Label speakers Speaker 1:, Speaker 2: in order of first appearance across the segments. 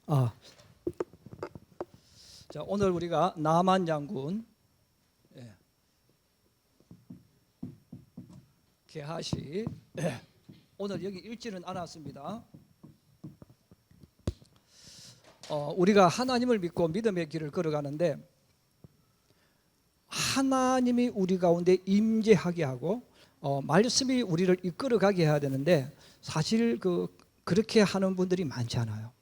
Speaker 1: 아, 자, 오늘 우리가 나만 장군, 게하시, 오늘 여기 읽지는 않았습니다. 우리가 하나님을 믿고 믿음의 길을 걸어가는데 하나님이 우리 가운데 임재하게 하고 말씀이 우리를 이끌어가게 해야 되는데 사실 그렇게 하는 분들이 많지 않아요.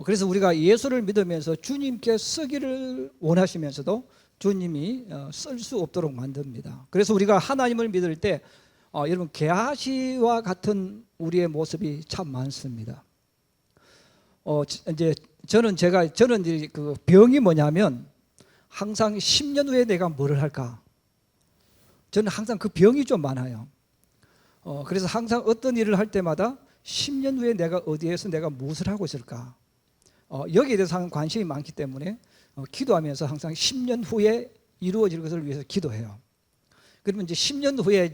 Speaker 1: 그래서 우리가 예수를 믿으면서 주님께 쓰기를 원하시면서도 주님이 쓸 수 없도록 만듭니다. 그래서 우리가 하나님을 믿을 때 여러분 게하시와 같은 우리의 모습이 참 많습니다. 이제 저는 이제 그 병이 뭐냐면 항상 10년 후에 내가 뭐를 할까? 저는 항상 그 병이 좀 많아요. 그래서 항상 어떤 일을 할 때마다 10년 후에 내가 어디에서 내가 무엇을 하고 있을까? 여기에 대해서 관심이 많기 때문에 기도하면서 항상 10년 후에 이루어질 것을 위해서 기도해요. 그러면 이제 10년 후에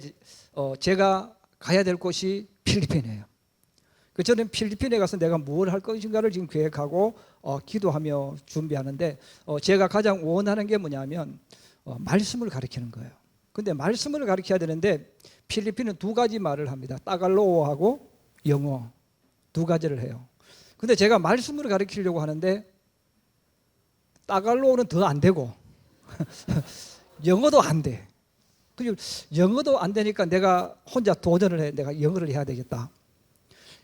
Speaker 1: 제가 가야 될 곳이 필리핀이에요. 저는 필리핀에 가서 내가 뭘 할 것인가를 지금 계획하고 기도하며 준비하는데 제가 가장 원하는 게 뭐냐면 말씀을 가르치는 거예요. 근데 말씀을 가르쳐야 되는데 필리핀은 두 가지 말을 합니다. 따갈로어하고 영어 두 가지를 해요. 근데 제가 말씀을 가르치려고 하는데 따갈로어는 더 안 되고 영어도 안 돼. 그리고 영어도 안 되니까 내가 혼자 도전을 해. 내가 영어를 해야 되겠다.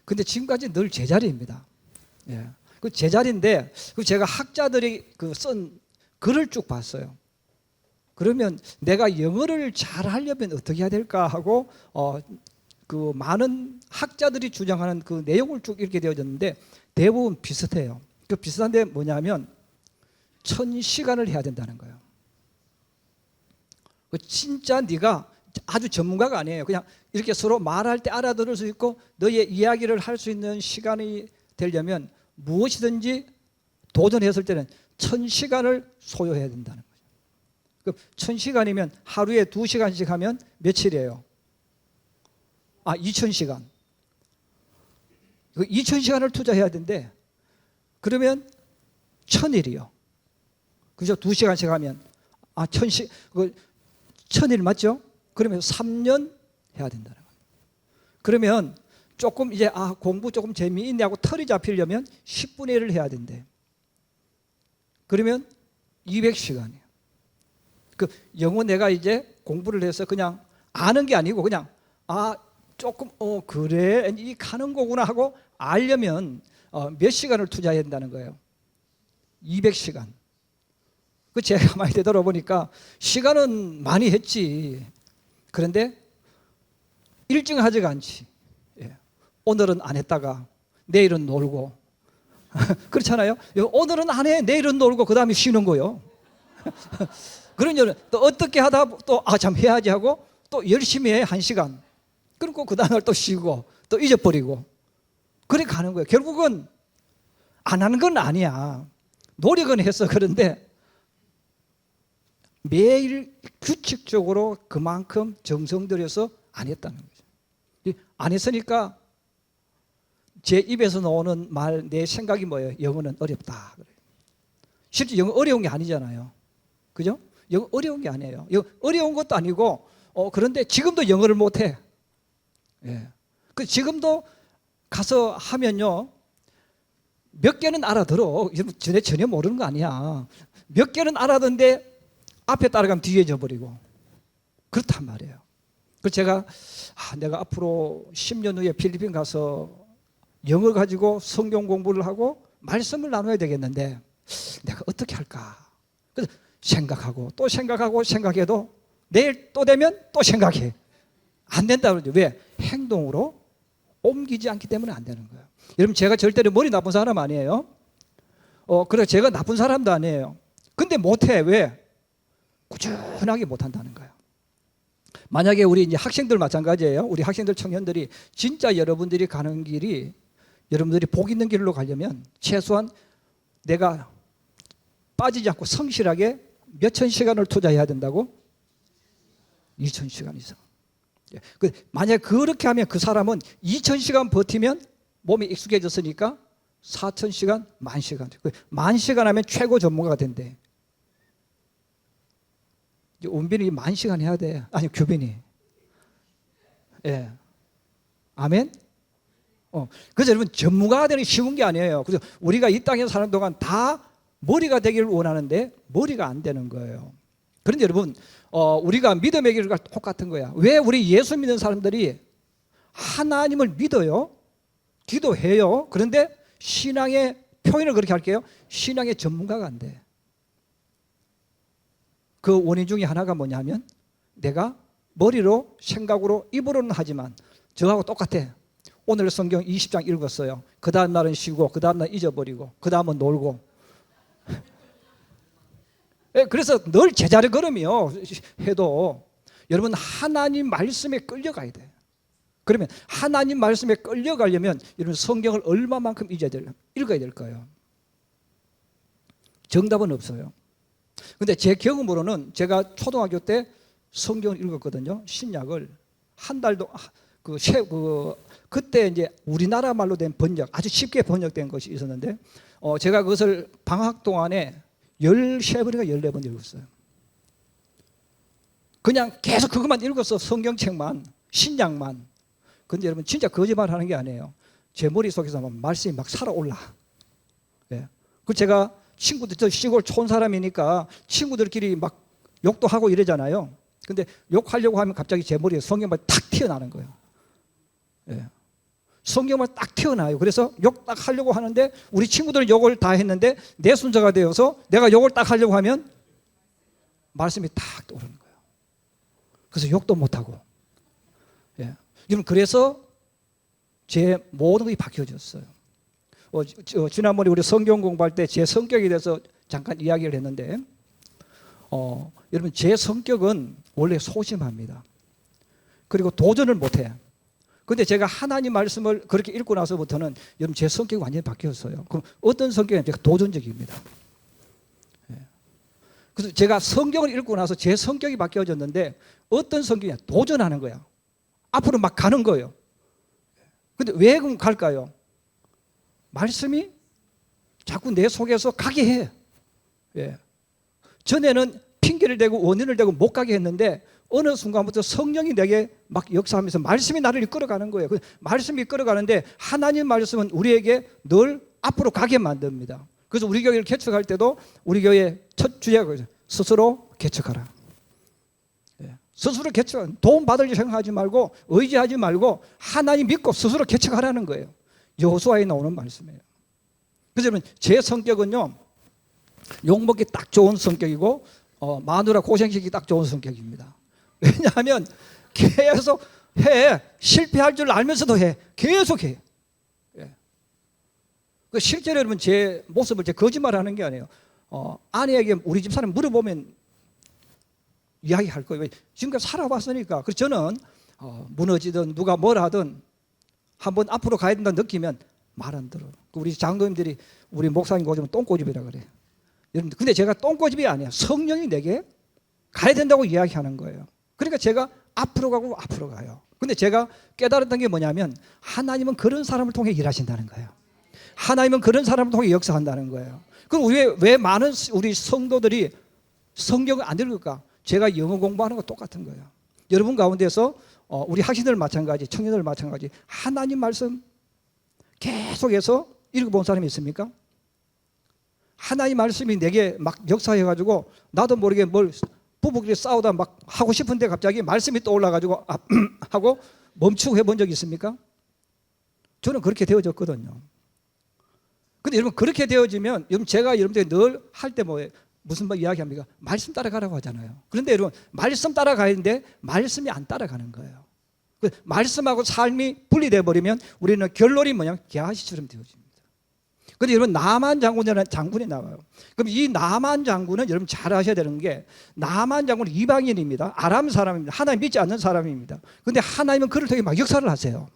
Speaker 1: 근데 지금까지 늘 제자리입니다. 예. 그 제자리인데 제가 학자들이 쓴 글을 쭉 봤어요. 그러면 내가 영어를 잘 하려면 어떻게 해야 될까 하고 그 많은 학자들이 주장하는 그 내용을 쭉 읽게 되어졌는데 대부분 비슷해요. 그 비슷한데 뭐냐면 1000시간을 해야 된다는 거예요. 진짜 네가 아주 전문가가 아니에요. 그냥 이렇게 서로 말할 때 알아들을 수 있고 너의 이야기를 할 수 있는 시간이 되려면 무엇이든지 도전했을 때는 1000시간을 소요해야 된다는 거죠. 1000시간이면 하루에 2시간씩 하면 며칠이에요? 2000시간. 2000시간을 투자해야 되는데 그러면 1000일이요. 그죠? 2시간씩 하면 1000일 맞죠? 그러면 3년 해야 된다는 거예요. 그러면 조금 이제 공부 조금 재미있네 하고 털이 잡히려면 10분의 1을 해야 된대. 그러면 200시간이에요. 영어 내가 이제 공부를 해서 그냥 아는 게 아니고 그냥 조금 그래 이 가는 거구나 하고 알려면 몇 시간을 투자해야 된다는 거예요? 200시간. 제가 많이 되돌아보니까 시간은 많이 했지. 그런데 일정하지가 않지. 오늘은 안 했다가 내일은 놀고 그렇잖아요. 오늘은 안 해, 내일은 놀고 그 다음에 쉬는 거요. 그러면 또 어떻게 하다 또 참 해야지 하고 또 열심히 해 1시간. 그리고 그 다음날 또 쉬고 또 잊어버리고 그래 가는 거예요. 결국은 안 하는 건 아니야. 노력은 했어. 그런데 매일 규칙적으로 그만큼 정성 들여서 안 했다는 거죠. 안 했으니까 제 입에서 나오는 말, 내 생각이 뭐예요? 영어는 어렵다. 실제 영어 어려운 게 아니잖아요. 그죠? 영어 어려운 게 아니에요. 영어 어려운 것도 아니고 그런데 지금도 영어를 못해. 지금도 가서 하면요 몇 개는 알아들어. 전혀 모르는 거 아니야. 몇 개는 알아듣는데 앞에 따라가면 뒤에 잊어버리고 그렇단 말이에요. 그래서 제가 내가 앞으로 10년 후에 필리핀 가서 영어 가지고 성경 공부를 하고 말씀을 나눠야 되겠는데 내가 어떻게 할까? 그래서 생각하고 또 생각하고 생각해도 내일 또 되면 또 생각해. 안 된다 그러죠. 왜? 행동으로 옮기지 않기 때문에 안 되는 거예요. 여러분 제가 절대로 머리 나쁜 사람 아니에요. 그래 제가 나쁜 사람도 아니에요. 근데 못해. 왜? 꾸준하게 못한다는 거예요. 만약에 우리 이제 학생들 마찬가지예요. 우리 학생들 청년들이 진짜 여러분들이 가는 길이 여러분들이 복 있는 길로 가려면 최소한 내가 빠지지 않고 성실하게 몇천 시간을 투자해야 된다고? 2000시간 이상. 만약에 그렇게 하면 그 사람은 2000시간 버티면 몸이 익숙해졌으니까 4,000시간, 10,000시간. 만 시간 하면 최고 전문가가 된대. 운빈이 10,000시간 해야 돼. 아니, 규빈이. 예. 아멘? 그래서 여러분, 전문가가 되는 게 쉬운 게 아니에요. 그래서 우리가 이 땅에 사는 동안 다 머리가 되기를 원하는데 머리가 안 되는 거예요. 그런데 여러분, 우리가 믿음의 길과 똑같은 거야. 왜 우리 예수 믿는 사람들이 하나님을 믿어요? 기도해요. 그런데 신앙의 표현을 그렇게 할게요. 신앙의 전문가가 안 돼. 그 원인 중에 하나가 뭐냐면 내가 머리로 생각으로 입으로는 하지만 저하고 똑같아. 오늘 성경 20장 읽었어요. 그 다음 날은 쉬고 그 다음 날 잊어버리고 그 다음은 놀고. 그래서 늘 제자리 걸음이요. 해도 여러분 하나님 말씀에 끌려가야 돼. 그러면 하나님 말씀에 끌려가려면 여러분 성경을 얼마만큼 읽어야 될까요? 정답은 없어요. 근데 제 경험으로는 제가 초등학교 때 성경을 읽었거든요. 신약을 한 달도 그때 이제 우리나라 말로 된 번역, 아주 쉽게 번역된 것이 있었는데 제가 그것을 방학 동안에 13번인가 14번 읽었어요. 그냥 계속 그것만 읽었어. 성경책만, 신약만. 근데 여러분 진짜 거짓말 하는 게 아니에요. 제 머릿속에서 말씀이 막 살아올라. 예. 그 제가 친구들, 저 시골 촌 사람이니까 친구들끼리 막 욕도 하고 이러잖아요. 근데 욕하려고 하면 갑자기 제 머리에 성경만 탁 튀어나오는 거예요. 예. 성경만 딱 튀어나와요. 그래서 욕 딱 하려고 하는데 우리 친구들은 욕을 다 했는데 내 순서가 되어서 내가 욕을 딱 하려고 하면 말씀이 탁 떠오르는 거예요. 그래서 욕도 못하고. 예. 그래서 제 모든 것이 바뀌어졌어요. 지난번에 우리 성경 공부할 때 제 성격에 대해서 잠깐 이야기를 했는데 여러분 제 성격은 원래 소심합니다. 그리고 도전을 못해. 근데 제가 하나님 말씀을 그렇게 읽고 나서부터는 여러분 제 성격이 완전히 바뀌었어요. 그럼 어떤 성격이냐면 제가 도전적입니다. 그래서 제가 성경을 읽고 나서 제 성격이 바뀌어졌는데 어떤 성격이냐? 도전하는 거야. 앞으로 막 가는 거예요. 근데 왜 그럼 갈까요? 말씀이 자꾸 내 속에서 가게 해. 예. 전에는 핑계를 대고 원인을 대고 못 가게 했는데 어느 순간부터 성령이 내게 막 역사하면서 말씀이 나를 이끌어가는 거예요. 그 말씀이 이끌어가는데 하나님 말씀은 우리에게 늘 앞으로 가게 만듭니다. 그래서 우리 교회를 개척할 때도 우리 교회 첫 주제가 스스로 개척하라. 스스로 개척, 도움 받을 생각하지 말고 의지하지 말고 하나님 믿고 스스로 개척하라는 거예요. 여호수아에 나오는 말씀이에요. 그래서 여러분 제 성격은요 욕먹기 딱 좋은 성격이고 마누라 고생시키기 딱 좋은 성격입니다. 왜냐하면 계속 해. 실패할 줄 알면서도 해. 계속 해. 예. 실제로 여러분 제 모습을 제 거짓말하는 게 아니에요. 아내에게 우리 집 사람 물어보면 이야기할 거예요. 지금까지 살아봤으니까. 그래서 저는 무너지든 누가 뭘 하든 한번 앞으로 가야 된다 느끼면 말 안 들어. 우리 장로님들이 우리 목사님 고집은 똥꼬집이라 그래. 여러분, 근데 제가 똥꼬집이 아니야. 성령이 내게 가야 된다고 이야기하는 거예요. 그러니까 제가 앞으로 가고 앞으로 가요. 근데 제가 깨달았던 게 뭐냐면 하나님은 그런 사람을 통해 일하신다는 거예요. 하나님은 그런 사람을 통해 역사한다는 거예요. 그럼 왜 많은 우리 성도들이 성경을 안 읽을까? 제가 영어 공부하는 거 똑같은 거예요. 여러분 가운데서 우리 학생들 마찬가지, 청년들 마찬가지 하나님 말씀 계속해서 읽어본 사람이 있습니까? 하나님 말씀이 내게 막 역사해가지고 나도 모르게 뭘 부부끼리 싸우다 막 하고 싶은데 갑자기 말씀이 떠올라가지고 하고 멈추고 해본 적 있습니까? 저는 그렇게 되어졌거든요. 근데 여러분 그렇게 되어지면 여러분 제가 여러분들이 늘 할 때 뭐예요? 무슨 말 이야기합니까? 말씀 따라가라고 하잖아요. 그런데 여러분 말씀 따라가야 되는데 말씀이 안 따라가는 거예요. 말씀하고 삶이 분리되어 버리면 우리는 결론이 뭐냐면 게하시처럼 되어집니다. 그런데 여러분 나만 장군이라는 장군이 나와요. 그럼 이 나만 장군은 여러분 잘 아셔야 되는 게 나만 장군은 이방인입니다. 아람 사람입니다. 하나님 믿지 않는 사람입니다. 그런데 하나님은 그를 통해 막 역사를 하세요.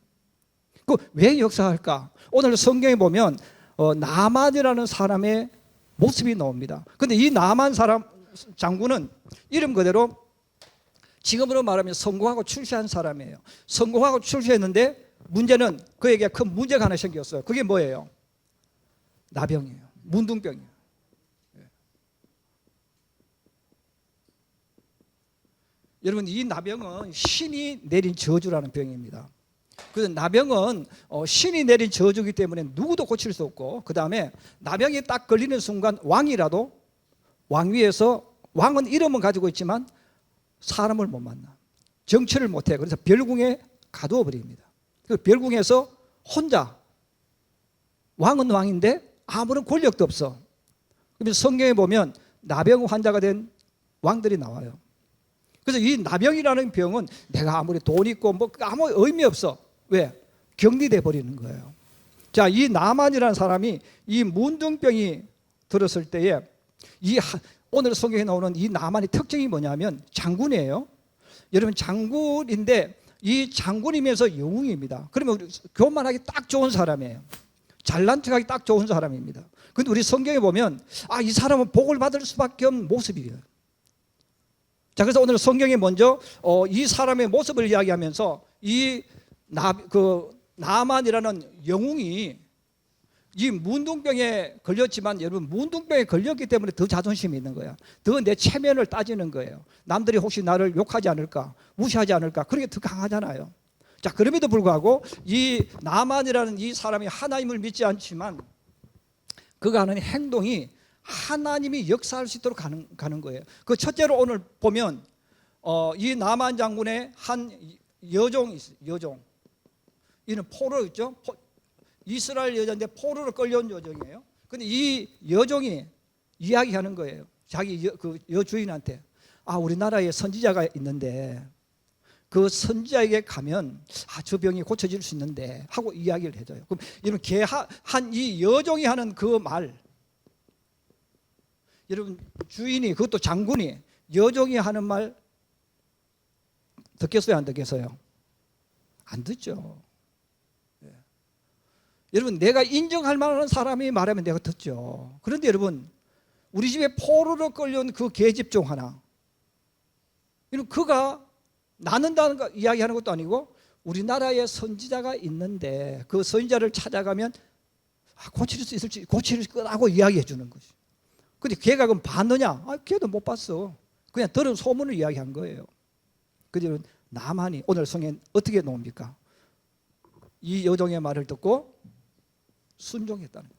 Speaker 1: 그 왜 역사할까? 오늘 성경에 보면 나만이라는 사람의 모습이 나옵니다. 그런데 이 나만 사람 장군은 이름 그대로 지금으로 말하면 성공하고 출세한 사람이에요. 성공하고 출세했는데 문제는 그에게 큰 문제가 하나 생겼어요. 그게 뭐예요? 나병이에요. 문둥병이에요. 여러분, 이 나병은 신이 내린 저주라는 병입니다. 그래서 나병은 신이 내린 저주이기 때문에 누구도 고칠 수 없고, 그 다음에 나병이 딱 걸리는 순간 왕이라도 왕 위에서, 왕은 이름은 가지고 있지만 사람을 못 만나, 정치를 못해. 그래서 별궁에 가두어 버립니다. 그 별궁에서 혼자, 왕은 왕인데 아무런 권력도 없어. 그래서 성경에 보면 나병 환자가 된 왕들이 나와요. 그래서 이 나병이라는 병은 내가 아무리 돈 있고 뭐 아무 의미 없어. 왜? 격리돼 버리는 거예요. 자, 이 나만이라는 사람이 이 문둥병이 들었을 때에 오늘 성경에 나오는 이 나만의 특징이 뭐냐면 장군이에요. 여러분, 장군인데 이 장군이면서 영웅입니다. 그러면 교만하기 딱 좋은 사람이에요. 잘난 척하기 딱 좋은 사람입니다. 근데 우리 성경에 보면 이 사람은 복을 받을 수밖에 없는 모습이에요. 자, 그래서 오늘 성경에 먼저 이 사람의 모습을 이야기하면서 이 나만이라는 영웅이 이 문둥병에 걸렸지만, 여러분, 문둥병에 걸렸기 때문에 더 자존심이 있는 거야. 더 내 체면을 따지는 거예요. 남들이 혹시 나를 욕하지 않을까, 무시하지 않을까, 그런 게 더 강하잖아요. 자, 그럼에도 불구하고 이 나만이라는 이 사람이 하나님을 믿지 않지만 그가 하는 행동이 하나님이 역사할 수 있도록 가는 거예요. 그 첫째로 오늘 보면 이 나만 장군의 한 여종이 있어요. 여종. 이는 포로 있죠. 이스라엘 여자인데 포로로 끌려온 여종이에요. 근데 이 여종이 이야기하는 거예요. 자기 여주인한테, 우리나라에 선지자가 있는데 그 선지자에게 가면 저 병이 고쳐질 수 있는데 하고 이야기를 해줘요. 그럼 이런 이 여종이 하는 그 말, 여러분, 주인이, 그것도 장군이 여종이 하는 말 듣겠어요, 안 듣겠어요? 안 듣죠. 여러분, 내가 인정할 만한 사람이 말하면 내가 듣죠. 그런데 여러분, 우리 집에 포로로 끌려온 그 계집종 하나, 그가 낳는다는 거 이야기하는 것도 아니고 우리나라에 선지자가 있는데 그 선지자를 찾아가면 고칠 수 있을지, 고칠 거라고 이야기해 주는 거지. 근데 걔가 그럼 봤느냐? 걔도 못 봤어. 그냥 들은 소문을 이야기한 거예요. 그래서 나만이 오늘 성경 어떻게 나옵니까? 이 여종의 말을 듣고 순종했다는 거예요.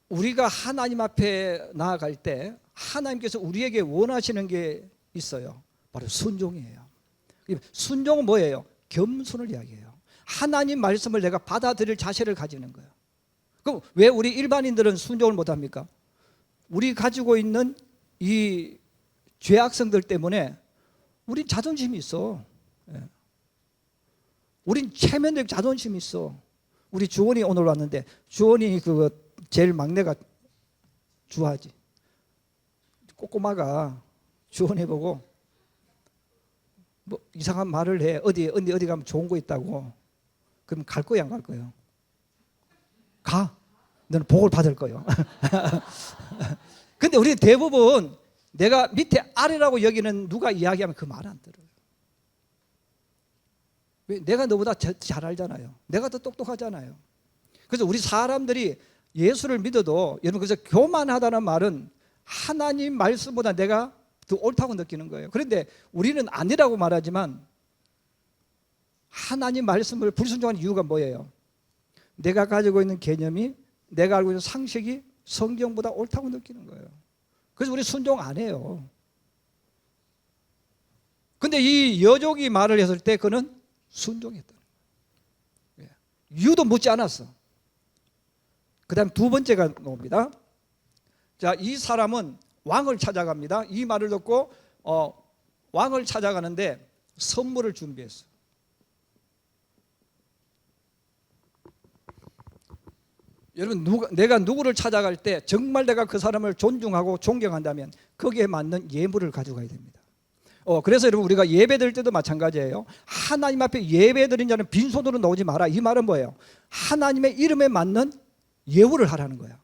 Speaker 1: 우리가 하나님 앞에 나아갈 때 하나님께서 우리에게 원하시는 게 있어요. 바로 순종이에요. 순종은 뭐예요? 겸손을 이야기해요. 하나님 말씀을 내가 받아들일 자세를 가지는 거예요. 그럼 왜 우리 일반인들은 순종을 못합니까? 우리 가지고 있는 이 죄악성들 때문에 우린 자존심이 있어. 우린 체면적 자존심이 있어. 우리 주원이 오늘 왔는데, 주원이 제일 막내가 주하지. 꼬꼬마가 주원이 보고 뭐 이상한 말을 해. 어디 가면 좋은 거 있다고. 그럼 갈 거야, 안 갈 거예요? 가. 너는 복을 받을 거예요. 근데 우리 대부분 내가 밑에 아래라고 여기는 누가 이야기하면 그 말 안 들어요. 왜? 내가 너보다 잘 알잖아요. 내가 더 똑똑하잖아요. 그래서 우리 사람들이 예수를 믿어도, 여러분, 그래서 교만하다는 말은 하나님 말씀보다 내가 더 옳다고 느끼는 거예요. 그런데 우리는 아니라고 말하지만 하나님 말씀을 불순종하는 이유가 뭐예요? 내가 가지고 있는 개념이, 내가 알고 있는 상식이 성경보다 옳다고 느끼는 거예요. 그래서 우리 순종 안 해요. 근데 이 여종이 말을 했을 때 그는 순종했다는 거예요. 이유도 묻지 않았어. 그 다음 두 번째가 나옵니다. 자, 이 사람은 왕을 찾아갑니다. 이 말을 듣고 왕을 찾아가는데 선물을 준비했어. 여러분, 내가 누구를 찾아갈 때 정말 내가 그 사람을 존중하고 존경한다면 거기에 맞는 예물을 가져가야 됩니다. 그래서 여러분, 우리가 예배 드릴 때도 마찬가지예요. 하나님 앞에 예배 드린 자는 빈손으로 나오지 마라. 이 말은 뭐예요? 하나님의 이름에 맞는 예우를 하라는 거야.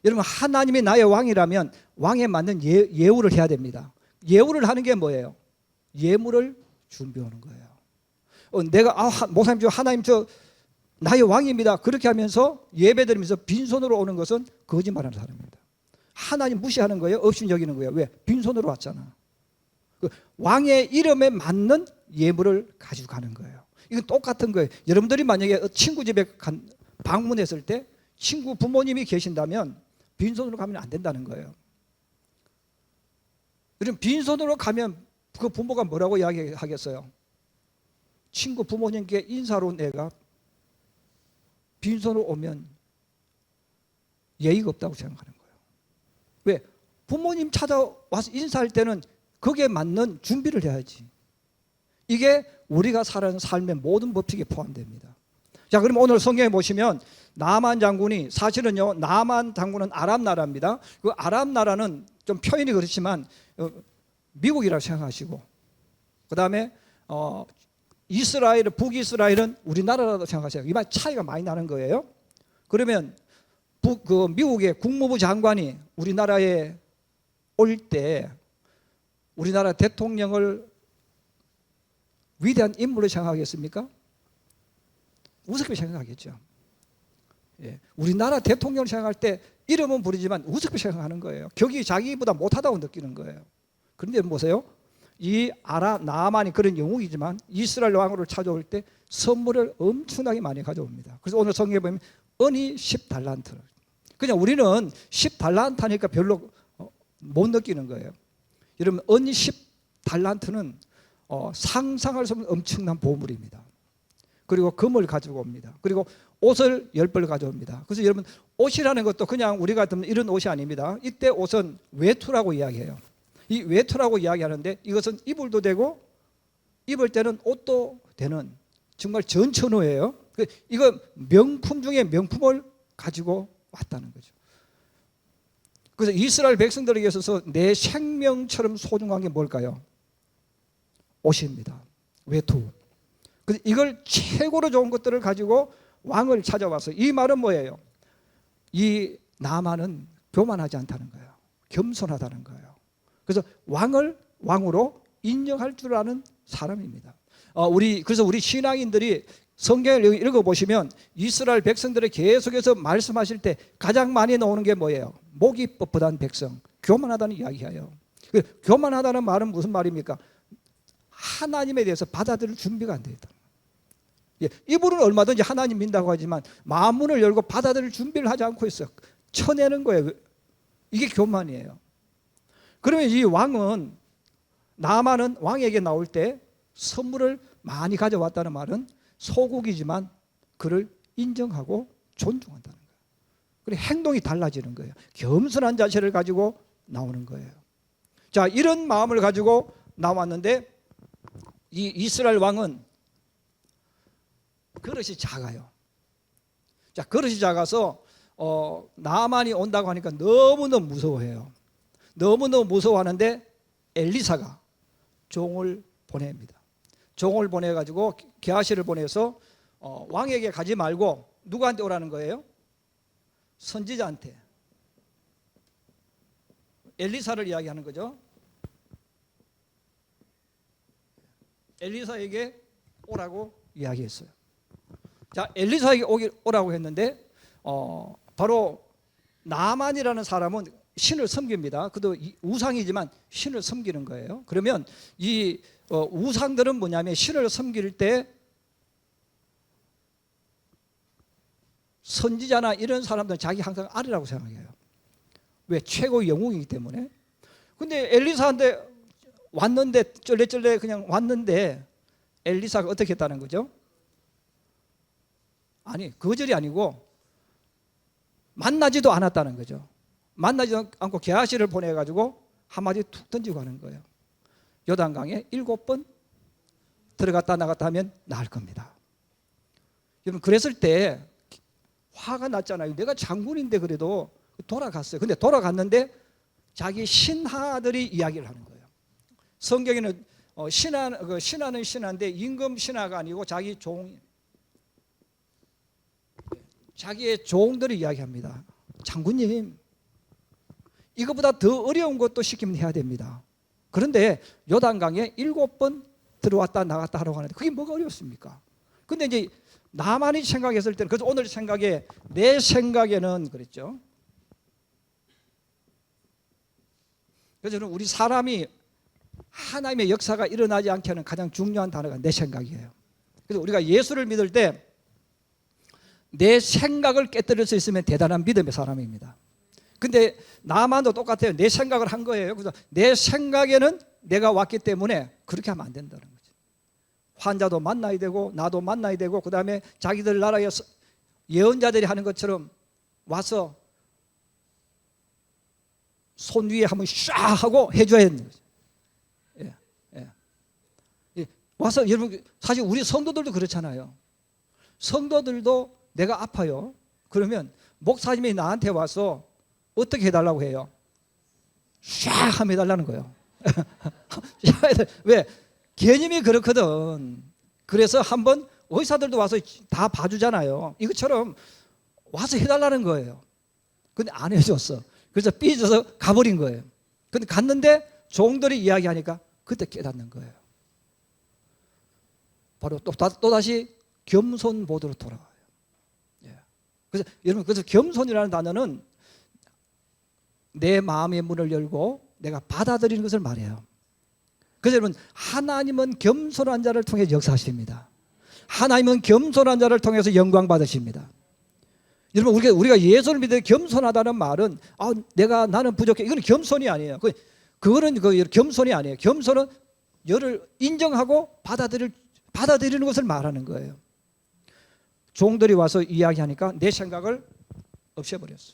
Speaker 1: 여러분, 하나님이 나의 왕이라면 왕에 맞는 예우를 해야 됩니다. 예우를 하는 게 뭐예요? 예물을 준비하는 거예요. 내가 목사님 저 하나님 저 나의 왕입니다. 그렇게 하면서 예배드리면서 빈손으로 오는 것은 거짓말하는 사람입니다. 하나님 무시하는 거예요? 없이 여기는 거예요? 왜? 빈손으로 왔잖아. 그 왕의 이름에 맞는 예물을 가지고 가는 거예요. 이건 똑같은 거예요. 여러분들이 만약에 친구 집에 방문했을 때 친구 부모님이 계신다면 빈손으로 가면 안 된다는 거예요. 그럼 빈손으로 가면 그 부모가 뭐라고 이야기하겠어요? 친구 부모님께 인사로 내가 빈손으로 오면 예의가 없다고 생각하는 거예요. 왜? 부모님 찾아와서 인사할 때는 거기에 맞는 준비를 해야지. 이게 우리가 살아가는 삶의 모든 법칙에 포함됩니다. 자, 그럼 오늘 성경에 보시면 나만 장군이, 사실은요, 나만 장군은 아람 나라입니다. 그 아람 나라는 좀 표현이 그렇지만 미국이라고 생각하시고, 그 다음에 이스라엘, 북이스라엘은 우리나라라고 생각하세요. 이 말 차이가 많이 나는 거예요. 그러면 미국의 국무부 장관이 우리나라에 올 때 우리나라 대통령을 위대한 인물로 생각하겠습니까? 우습게 생각하겠죠. 예. 우리나라 대통령을 생각할 때 이름은 부르지만 우습게 생각하는 거예요. 격이 자기보다 못하다고 느끼는 거예요. 그런데 보세요. 이 나아만이 그런 영웅이지만 이스라엘 왕으로 찾아올 때 선물을 엄청나게 많이 가져옵니다. 그래서 오늘 성경에 보면 은이 10달란트. 그냥 우리는 10달란트니까 별로 못 느끼는 거예요. 여러분, 은 10달란트는 상상할 수 없는 엄청난 보물입니다. 그리고 금을 가지고 옵니다. 그리고 옷을 10벌 가져옵니다. 그래서 여러분, 옷이라는 것도 그냥 우리가 듣는 이런 옷이 아닙니다. 이때 옷은 외투라고 이야기해요. 이 외투라고 이야기하는데 이것은 이불도 되고 입을 때는 옷도 되는 정말 전천후예요. 이거 명품 중에 명품을 가지고 왔다는 거죠. 그래서 이스라엘 백성들에게 있어서 내 생명처럼 소중한 게 뭘까요? 옷입니다. 외투. 그래서 이걸 최고로 좋은 것들을 가지고 왕을 찾아와서, 이 말은 뭐예요? 이 나만은 교만하지 않다는 거예요. 겸손하다는 거예요. 그래서 왕을 왕으로 인정할 줄 아는 사람입니다. 그래서 우리 신앙인들이 성경을 읽어보시면 이스라엘 백성들의 계속해서 말씀하실 때 가장 많이 나오는 게 뭐예요? 목이 뻣뻣한 백성, 교만하다는 이야기예요. 교만하다는 말은 무슨 말입니까? 하나님에 대해서 받아들일 준비가 안 되어 있다. 이분은 얼마든지 하나님 믿는다고 하지만 마음문을 열고 받아들일 준비를 하지 않고 있어요. 쳐내는 거예요. 이게 교만이에요. 그러면 이 왕은, 나만은 왕에게 나올 때 선물을 많이 가져왔다는 말은 소국이지만 그를 인정하고 존중한다는 거예요. 그리고 행동이 달라지는 거예요. 겸손한 자세를 가지고 나오는 거예요. 자, 이런 마음을 가지고 나왔는데 이 이스라엘 왕은 그릇이 작아요. 자, 그릇이 작아서 나만이 온다고 하니까 너무너무 무서워해요. 너무너무 무서워하는데 엘리사가 종을 보냅니다. 종을 보내가지고 게하시를 보내서 왕에게 가지 말고 누구한테 오라는 거예요? 선지자한테. 엘리사를 이야기하는 거죠. 엘리사에게 오라고 이야기했어요. 자, 엘리사에게 오라고 했는데 바로 나만이라는 사람은 신을 섬깁니다. 그도 우상이지만 신을 섬기는 거예요. 그러면 이 우상들은 뭐냐면 신을 섬길 때 선지자나 이런 사람들은 자기 항상 아래라고 생각해요. 왜? 최고의 영웅이기 때문에. 근데 엘리사한테 왔는데 쩔레쩔레 그냥 왔는데 엘리사가 어떻게 했다는 거죠? 아니, 거절이 아니고 만나지도 않았다는 거죠. 만나지 않고 게하시를 보내가지고 한마디 툭 던지고 가는 거예요. 요단강에 7번 들어갔다 나갔다 하면 나을 겁니다. 여러분, 그랬을 때 화가 났잖아요. 내가 장군인데 그래도 돌아갔어요. 근데 돌아갔는데 자기 신하들이 이야기를 하는 거예요. 성경에는 신하는 신하인데 임금 신하가 아니고 자기 자기의 종들이 이야기합니다. 장군님, 이것보다 더 어려운 것도 시키면 해야 됩니다. 그런데 요단강에 7번 들어왔다 나갔다 하라고 하는데 그게 뭐가 어렵습니까? 근데 이제 나만이 생각했을 때는, 그래서 오늘 생각에, 내 생각에는 그랬죠. 그래서 저는 우리 사람이 하나님의 역사가 일어나지 않게 하는 가장 중요한 단어가 내 생각이에요. 그래서 우리가 예수를 믿을 때 내 생각을 깨뜨릴 수 있으면 대단한 믿음의 사람입니다. 근데 나만도 똑같아요. 내 생각을 한 거예요. 그래서 내 생각에는 내가 왔기 때문에 그렇게 하면 안 된다는 거죠. 환자도 만나야 되고 나도 만나야 되고, 그 다음에 자기들 나라의 예언자들이 하는 것처럼 와서 손 위에 한번 샤 하고 해줘야 되는 거죠. 예, 예. 와서 여러분, 사실 우리 성도들도 그렇잖아요. 성도들도 내가 아파요. 그러면 목사님이 나한테 와서 어떻게 해달라고 해요? 샤 하면 해달라는 거예요. 왜? 개념이 그렇거든. 그래서 한번 의사들도 와서 다 봐주잖아요. 이것처럼 와서 해달라는 거예요. 근데 안 해줬어. 그래서 삐져서 가버린 거예요. 근데 갔는데 종들이 이야기하니까 그때 깨닫는 거예요. 바로 또다시 겸손 모드로 돌아와요. 예. 그래서 여러분, 그래서 겸손이라는 단어는 내 마음의 문을 열고 내가 받아들이는 것을 말해요. 그래서 여러분, 하나님은 겸손한 자를 통해 역사하십니다. 하나님은 겸손한 자를 통해서 영광 받으십니다. 여러분, 우리가 예수를 믿어 겸손하다는 말은 나는 부족해, 이건 겸손이 아니에요. 그거는 겸손이 아니에요. 겸손은 여를 인정하고 받아들이는 것을 말하는 거예요. 종들이 와서 이야기하니까 내 생각을 없애버렸어.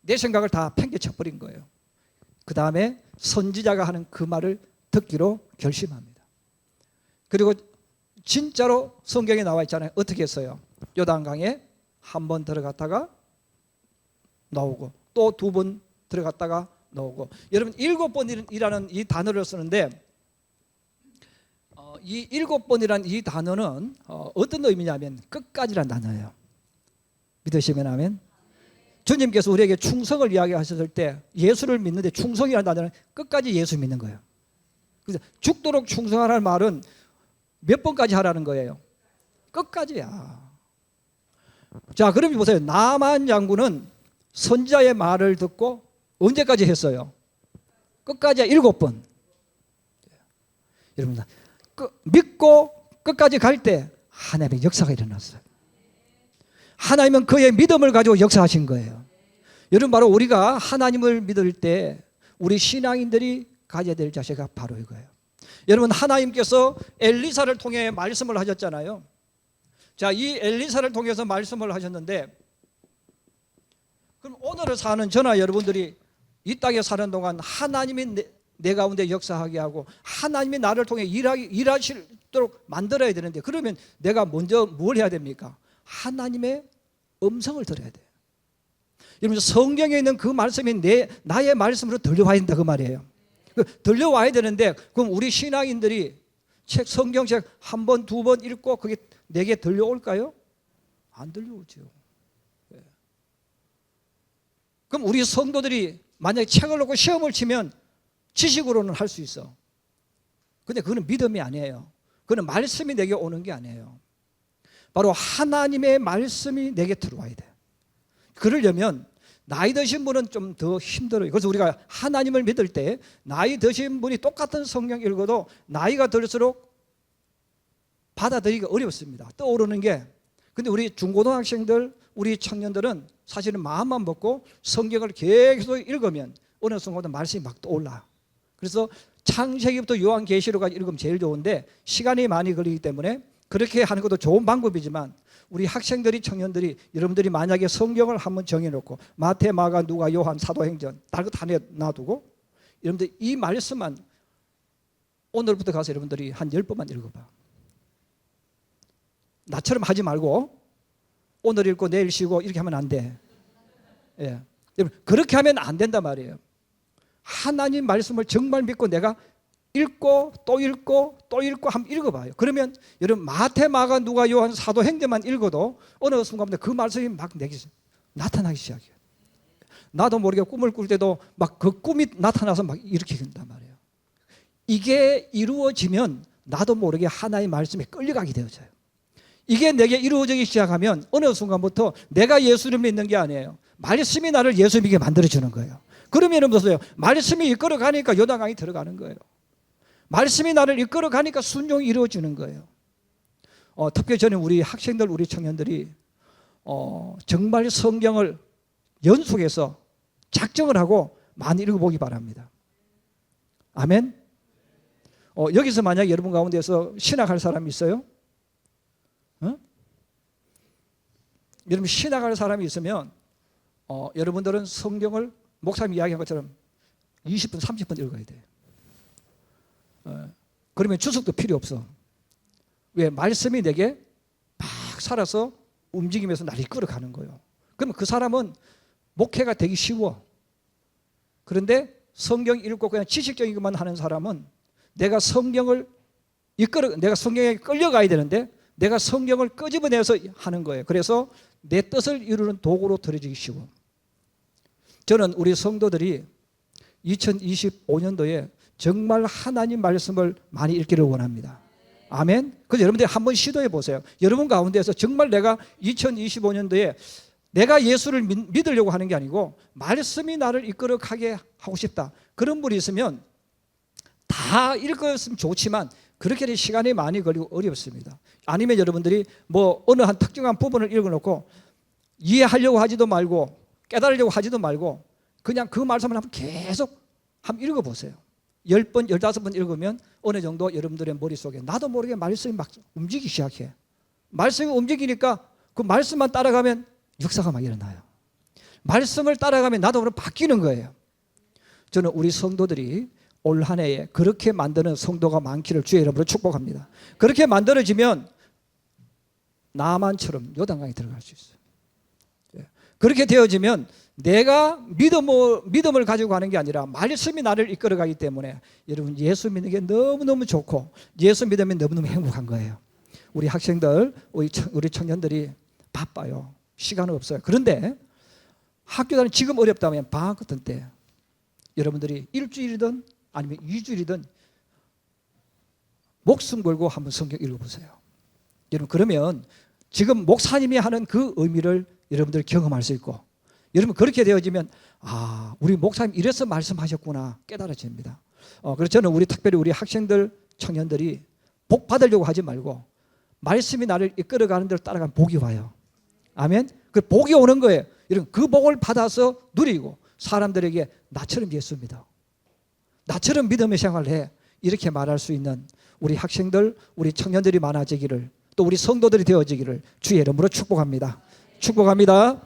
Speaker 1: 내 생각을 다 팽개쳐버린 거예요. 그 다음에 선지자가 하는 그 말을 듣기로 결심합니다. 그리고 진짜로 성경에 나와 있잖아요. 어떻게 했어요? 요단강에 한 번 들어갔다가 나오고, 또 두 번 들어갔다가 나오고. 여러분, 7번이라는 이 단어를 쓰는데, 이 7번이라는 이 단어는 어떤 의미냐면 끝까지란 단어예요. 믿으시면 아멘. 주님께서 우리에게 충성을 이야기하셨을 때, 예수를 믿는데 충성이라는 단어는 끝까지 예수 믿는 거예요. 그래서 죽도록 충성하라는 말은 몇 번까지 하라는 거예요? 끝까지야. 자, 그럼 보세요. 나만 장군은 선지자의 말을 듣고 언제까지 했어요? 끝까지 7번. 여러분, 믿고 끝까지 갈 때 하나님의 역사가 일어났어요. 하나님은 그의 믿음을 가지고 역사하신 거예요. 여러분, 바로 우리가 하나님을 믿을 때 우리 신앙인들이 가져야 될 자세가 바로 이거예요. 여러분, 하나님께서 엘리사를 통해 말씀을 하셨잖아요. 자, 이 엘리사를 통해서 말씀을 하셨는데, 그럼 오늘을 사는 저나 여러분들이 이 땅에 사는 동안 하나님이 내 가운데 역사하게 하고 하나님이 나를 통해 일하시도록 만들어야 되는데, 그러면 내가 먼저 뭘 해야 됩니까? 하나님의 음성을 들어야 돼요. 여러분, 성경에 있는 그 말씀이 나의 말씀으로 들려와야 된다, 그 말이에요. 들려와야 되는데, 그럼 우리 신앙인들이 성경책 한 번, 두 번 읽고 그게 내게 들려올까요? 안 들려오죠. 그럼 우리 성도들이 만약에 책을 놓고 시험을 치면 지식으로는 할 수 있어. 근데 그거는 믿음이 아니에요. 그거는 말씀이 내게 오는 게 아니에요. 바로 하나님의 말씀이 내게 들어와야 돼. 그러려면 나이 드신 분은 좀 더 힘들어요. 그래서 우리가 하나님을 믿을 때 나이 드신 분이 똑같은 성경 읽어도 나이가 들수록 받아들이기가 어렵습니다. 떠오르는 게. 근데 우리 중고등학생들, 우리 청년들은 사실은 마음만 먹고 성경을 계속 읽으면 어느 순간부터 말씀이 막 떠올라. 그래서 창세기부터 요한계시록까지 읽으면 제일 좋은데 시간이 많이 걸리기 때문에 그렇게 하는 것도 좋은 방법이지만, 우리 학생들이, 청년들이, 여러분들이 만약에 성경을 한번 정해놓고 마태, 마가, 누가, 요한, 사도행전 다른 거 다 놔두고 여러분들 이 말씀만 오늘부터 가서 여러분들이 한 10번만 읽어봐. 나처럼 하지 말고 오늘 읽고 내일 쉬고 이렇게 하면 안 돼. 예. 여러분, 그렇게 하면 안 된단 말이에요. 하나님 말씀을 정말 믿고 내가 읽고 또 읽고 또 읽고 한번 읽어봐요. 그러면 여러분, 마태, 마가, 누가, 요한, 사도행전만 읽어도 어느 순간부터 그 말씀이 막 내게 나타나기 시작해요. 나도 모르게 꿈을 꿀 때도 막 그 꿈이 나타나서 막 이렇게 된단 말이에요. 이게 이루어지면 나도 모르게 하나의 말씀에 끌려가게 되어져요. 이게 내게 이루어지기 시작하면 어느 순간부터 내가 예수를 믿는 게 아니에요. 말씀이 나를 예수 믿게 만들어주는 거예요. 그러면 보세요. 말씀이 이끌어가니까 요단강이 들어가는 거예요. 말씀이 나를 이끌어가니까 순종이 이루어지는 거예요. 특별히 저는 우리 학생들, 우리 청년들이 정말 성경을 연속해서 작정을 하고 많이 읽어보기 바랍니다. 아멘. 여기서 만약 여러분 가운데서 신학할 사람이 있어요? 여러분 신학할 사람이 있으면 여러분들은 성경을 목사님이 이야기한 것처럼 20분, 30분 읽어야 돼요. 그러면 주석도 필요 없어. 왜? 말씀이 내게 막 살아서 움직이면서 나를 이끌어가는 거예요. 그러면 그 사람은 목회가 되기 쉬워. 그런데 성경 읽고 그냥 지식적인 것만 하는 사람은 내가 성경에 끌려가야 되는데 내가 성경을 끄집어내서 하는 거예요. 그래서 내 뜻을 이루는 도구로 들여지기 쉬워. 저는 우리 성도들이 2025년도에 정말 하나님 말씀을 많이 읽기를 원합니다. 아멘. 그래서 여러분들이 한번 시도해 보세요. 여러분 가운데서 정말 내가 2025년도에 내가 예수를 믿으려고 하는 게 아니고 말씀이 나를 이끌어가게 하고 싶다. 그런 분이 있으면 다 읽었으면 좋지만 그렇게 시간이 많이 걸리고 어렵습니다. 아니면 여러분들이 뭐 어느 한 특정한 부분을 읽어놓고 이해하려고 하지도 말고 깨달으려고 하지도 말고 그냥 그 말씀을 한번 계속 한번 읽어보세요. 10번, 15번 읽으면 어느 정도 여러분들의 머릿속에 나도 모르게 말씀이 막 움직이기 시작해. 말씀이 움직이니까 그 말씀만 따라가면 역사가 막 일어나요. 말씀을 따라가면 나도 모르게 바뀌는 거예요. 저는 우리 성도들이 올 한 해에 그렇게 만드는 성도가 많기를 주의 이름으로 축복합니다. 그렇게 만들어지면 나만처럼 요단강에 들어갈 수 있어요. 그렇게 되어지면 내가 믿음을 가지고 가는 게 아니라 말씀이 나를 이끌어가기 때문에 여러분 예수 믿는 게 너무너무 좋고 예수 믿으면 너무너무 행복한 거예요. 우리 학생들, 우리 청년들이 바빠요. 시간은 없어요. 그런데 학교 다니는 지금 어렵다면 방학 같은 때 여러분들이 일주일이든 아니면 2주일이든 목숨 걸고 한번 성경 읽어보세요. 여러분 그러면 지금 목사님이 하는 그 의미를 여러분들이 경험할 수 있고 여러분 그렇게 되어지면 우리 목사님 이래서 말씀하셨구나 깨달아집니다. 그래서 저는 특별히 우리 학생들 청년들이 복 받으려고 하지 말고 말씀이 나를 이끌어가는 대로 따라가면 복이 와요. 아멘. 그 복이 오는 거예요. 여러분 그 복을 받아서 누리고 사람들에게 나처럼 예수 믿어, 나처럼 믿음의 생활을 해, 이렇게 말할 수 있는 우리 학생들, 우리 청년들이 많아지기를, 또 우리 성도들이 되어지기를 주의 이름으로 축복합니다. 축복합니다.